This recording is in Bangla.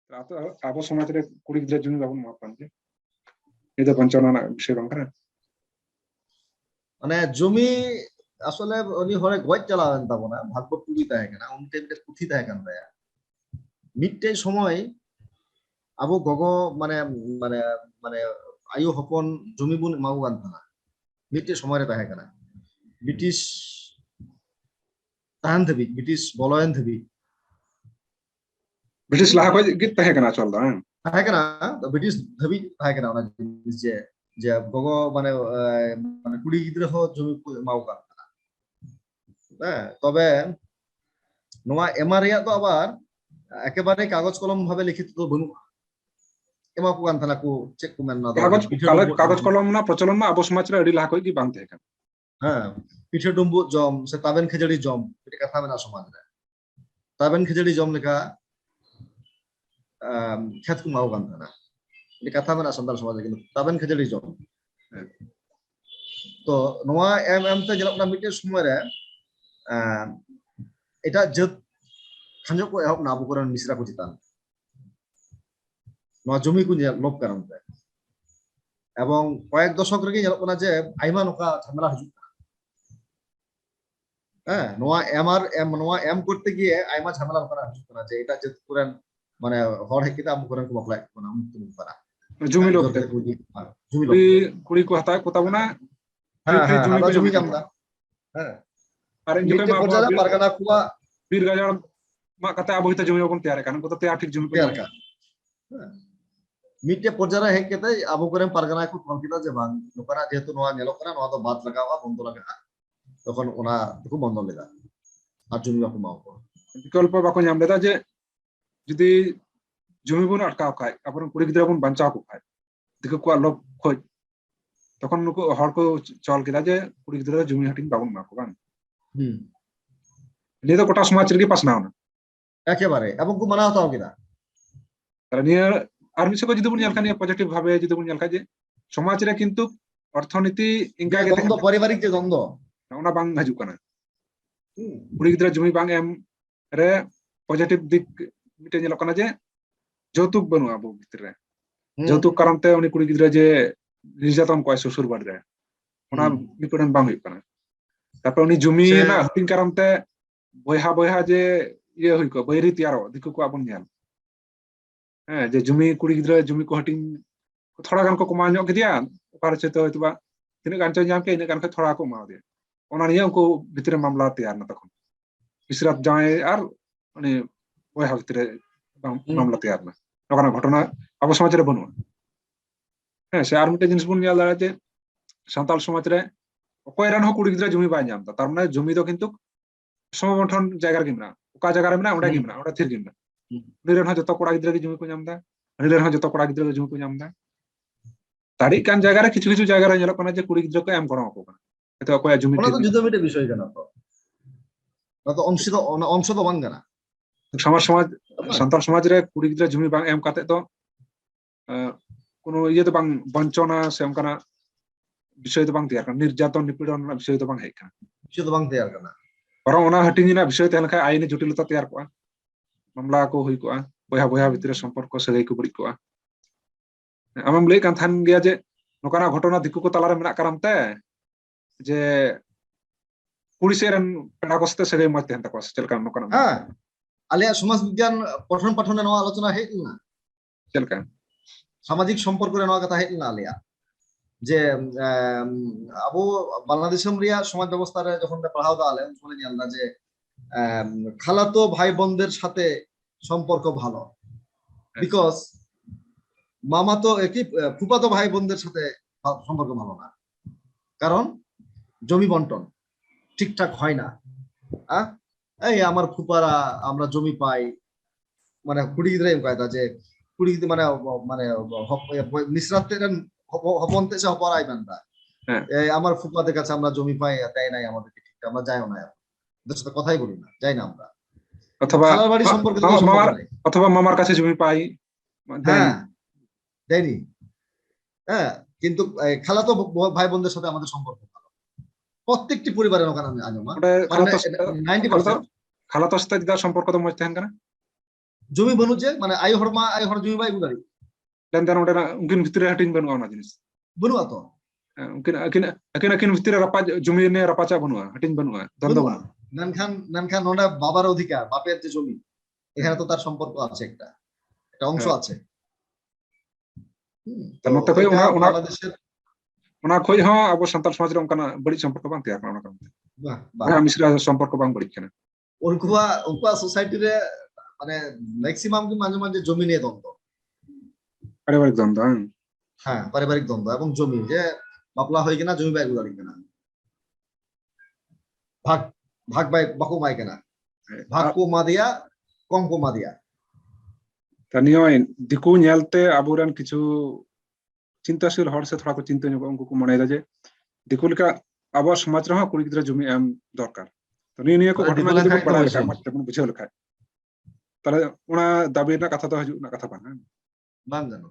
ᱟᱵᱚ ᱥᱚᱢᱟᱡᱽ ᱨᱮ ᱠᱩᱲᱤ ᱜᱤᱫᱽᱨᱟᱹ ᱡᱩᱢᱤ ᱵᱟᱵᱚᱱ ᱮᱢᱟ ᱠᱚᱣᱟ ᱡᱮ ᱱᱤᱭᱟᱹ ᱫᱚ ᱵᱚᱧᱪᱚᱱᱟ ᱨᱮᱱᱟᱜ ᱵᱤᱥᱚᱭ ᱵᱟᱝ ᱠᱟᱱᱟ? মানে জমি আসলে উনি হরে গজ চালাবেন তাবনা ভাগ্য পুরি তাহে কানা উনি তে পুঁথি তাহে কান তায়া মিটটে সময় আবো গগো মানে মানে মানে আয়ু হপন জমি বুন এমাও কান তানা মিটটে সময় রে তাহে কানা ব্রিটিশ তাহান থেবি ব্রিটিশ বলয়ন থেবি ব্রিটিশ লাহা কই গিত তাহে কানা চল দা তাহে কানা ব্রিটিশ থেবি তাহে কানা ওনা জিনিস যে যে গগো মানে মানে কুড়ি গিদ্রে হো জমি এমাও কান তানা হ্যাঁ তবে নোয়া এমা রেয়াত তো আবার একেবারে কাগজ কলম ভাবে লিখিত তো বনু এমা কো কান তানা কো চেক কো মেন না কাগজ কলম না প্রচলন না আবো সমাজ রে আডি লাহা কই গি বাং তাহে কানা হ্যাঁ পিঠে ডুম্বু জম সে তাবেন খেজড়ি জম এটা কথা মেনা সমাজ রে তাবেন খেজড়ি জম লেখা খেত কো মাও কান তানা এটা কথা মেনা সান্তাল সমাজ কিন্তু তাবেন খেজড়ি জম তো নোয়া এম এম তে জেলা মিটে সময় রে এটা জত খাঞ্জো কো এহব না আবু কোরআন মিশ্রা কো চিতান নোয়া জমি কো লোভ কারণ তে এবং কয়েক দশক রেগে জেলা কোনা যে আইমা নকা ঝামেলা হিজু হ্যাঁ নোয়া এম আর এম নোয়া এম করতে গিয়ে আইমা ঝামেলা করা হিজু না যে এটা জত কোরআন মানে হর হেকিতা আবু কোরআন কো বকলাই কোনা মুক্ত করা জমি লোভ তে জমি লোভ কুড়ি কো হাতা কো তাবনা হ্যাঁ হ্যাঁ জমি জামদা হ্যাঁ আর মিটে পর্যায়ে পারগানা কুয়া বীর গাজার মা কাতে আবো হিতা জমি বন তৈয়ার কারণ কত তৈয়ার ঠিক জমি তৈয়ার কা মিটে পর্যায়ে হেক কেতে আবু কোরআন পারগানা কো কল কিতা যে বাং লোকারা যেহেতু নোয়া নেলো করা নোয়া তো বাদ লাগাওয়া বন্ধ লাগা তখন ওনা খুব বন্ধ লেগা আর জমি বাকু মাও বিকল্প বাকো ñam লেদা যে যদি জমি বন আটকাও খায় আপন কুড়ি গিদ্রা বন বাঁচাও কো খায় দিকে কো লোভ খোঁজ তখন নুকু হড় কো চল কিদা যে কুড়ি গিদ্রা জমি হাটিং বাবন মা কো বাং নিয়ে তো গোটা সমাজ রেগে পাসনাও না একেবারে এবং কো মানা হতাও কিনা তার নিয়ে আর মিছে কো যদি বন ñal খানি পজিটিভ ভাবে যদি বন ñal খায় যে সমাজ রে কিন্তু অর্থনীতি ইনকা গে দ্বন্দ্ব পারিবারিক যে দ্বন্দ্ব ওনা বাং হাজু কানা কুড়ি গিদ্রা জমি বাং এম রে পজিটিভ দিক মিটে ñelo কানা যে যৌতুক বনু আবু ভিতরে যৌতুক কারণতে উনি কুড়ি গিদ্রা যে নির্যাতন কয় শ্বশুর বাড়ি রে ওনা বিপরণ বাং হই কানা তারপর উনি জমি না হাটিং কারণতে বয়হা বয়হা যে ইয়ে হই কো বৈরিতিয়ারো দিকু কো আপন ñal হ্যাঁ যে জমি কুড়ি গিদ্রা জমি কো হাটিং থোড়া গান কো কমা ñok গিয়া ওকার চেতে হয়তোবা তিনাক গান চাই ñam কে ইনা গান কে থোড়া কো মা দিয়ে ওনা নিয়ে উনকু ভিতরে মামলা তৈয়ার না তখন ইসরাত জামাই আর মানে বয়হা ভিতরে মামলা তৈয়ার না নকানা ঘটনা আবো সমাজ রে বনু হ্যাঁ সে আর মিটে জিনিস বন ñal দাঁড়া যে সাঁওতাল সমাজ রে অকয় রান হো কুড়ি গিদ্রা জমি বাই ñam তার মানে জমি তো কিন্তু সমবন্টন জায়গার গিমনা ওকা জায়গা রে না ওটা গিমনা ওটা থির গিমনা নিরেন হ যত কোড়া গিদ্রা কে জমি কো ñam দা নিরেন হ যত কোড়া গিদ্রা কে জমি কো ñam দা তারি কান জায়গা রে কিছু কিছু জায়গা রে ñelo কানা যে কুড়ি গিদ্রা কো এম করো কো কানা এতো অকয় জমি ওনা তো যুদ্ধ মিটে বিষয় কেন তো না তো অংশ তো বাং কেনা সমাজ সাঁওতাল সমাজ রে কুড়ি গিদ্রা জমি বাং এম কাতে তো কোনো ইয়ে তো বাং বঞ্চনা সে অনকানা বিষয় তো বাং তৈয়ার কানা নির্যাতন নিপীড়ন বিষয় তো বাং হেক কানা বিষয় তো বাং তৈয়ার কেনা বরং ওনা হাটিং না বিষয় তেন খায় আইনি জটিলতা তৈয়ার কোয়া মামলা কো হই কোয়া বয়হা বয়হা ভিতরে সম্পর্ক সাগাই কো বড়ি কোয়া আমাম লই কান থান গিয়া যে নকানা ঘটনা দিকু কো তালারে মেনা কারণতে যে পুলিশের পেড়া কস্তে সাগাই মত তেন তাকো চলকা নকানা হ্যাঁ আলিয়া সমাজ বিজ্ঞান পঠন পাঠনে নয়া আলোচনা হেই না চলকা সামাজিক সম্পর্ক রে নয়া কথা হেই না আলিয়া যে আবু বাংলাদেশম রিয়া সমাজ ব্যবস্থা রে যখন পড়াও দালে বলে জানলা যে খালাতো ভাই বোনদের সাথে সম্পর্ক ভালো বিকজ মামাতো একই ফুফাতো ভাই বোনদের সাথে সম্পর্ক ভালো না কারণ জমি বন্টন ঠিকঠাক হয় না এই আমার ফুপারা আমরা জমি পাই মানে কুড়ি গিদ্রা কয়তা যে কুড়ি মানে মানে নিসরাতের হপনতে সে হপরাই বান্দা এই আমার ফুপাদের কাছে আমরা জমি পাই তাই নাই আমাদেরকে ঠিক আমরা যাইও না ওদের সাথে কথাই বলি না যাই না আমরা অথবা খালার বাড়ি সম্পর্কে অথবা মামার কাছে জমি পাই হ্যাঁ দেয়নি হ্যাঁ কিন্তু খালাতো ভাই বোনদের সাথে আমাদের সম্পর্ক ভালো প্রত্যেকটি পরিবারের ওখানে আজমা 90% খালাতো সাথে সম্পর্ক তো মজ তেন কানা জমি বানুক যে মানে আই হড় জমি বাই গুদারি লেনদেন ওটা উনকিন ভিতরে হাটিং বানুয়া ওনা জিনিস বানুয়া তো উনকিন আকিন আকিন আকিন ভিতরে রাপা জমি নিয়ে রাপাচা বানুয়া হাটিং বানুয়া দ্বন্দ্ব বানুয়া বানুয়া নানখান ওটা বাবার অধিকার বাপের যে জমি এখানে তো তার সম্পর্ক আছে একটা অংশ আছে তার মধ্যে তো এটা ওনা বাংলাদেশের ওনা খোঁজ হ্যাঁ আবো সান্তাল সমাজ রে অনকানা বাড়ি সম্পর্ক বাং তৈরি করা ওনা কারণে বাহ, ওনা মিশ্রা সম্পর্ক বাং বাড়ি কেনা উনকুয়া সোসাইটি রে মানে ম্যাক্সিমাম কি মাঝে মাঝে জমি নিয়ে দ্বন্দ্ব পারিবারিক দ্বন্দ্ব হ্যাঁ পারিবারিক দ্বন্দ্ব এবং জমি যে বাপলা হয়ে কিনা জমি বাই গুদারি কিনা ভাগ ভাগ বাই বাকু মাই কিনা ভাগ কো মা দিয়া কম কো মা দিয়া তা নিয়ে দিকু নেলতে আবুরান কিছু চিন্তাশীল হড় সে থোড়া কো চিন্তা নিয়ে উनको को মনে যে দিকু লেকা আবো সমাজ রে কুড়ি গিদ্রা জমি এম দরকার তো নিয়ে को ঘটনা যদি বড় বড় লেখা মত কোন বুঝাও লেখা তাহলে ওনা দাবি না কথা তো হাজু না কথা বাং বাং জানো